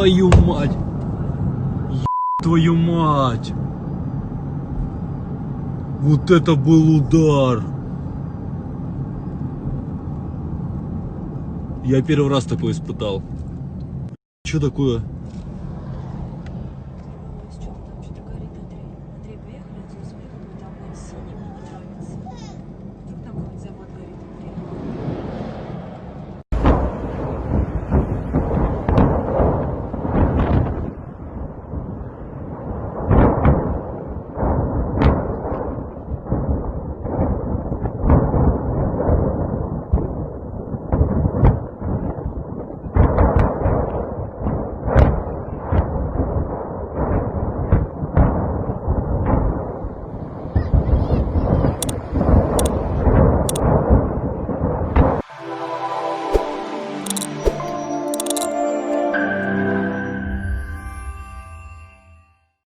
твою мать! Твою мать! Вот это был удар! Я первый раз такое испытал. Что такое?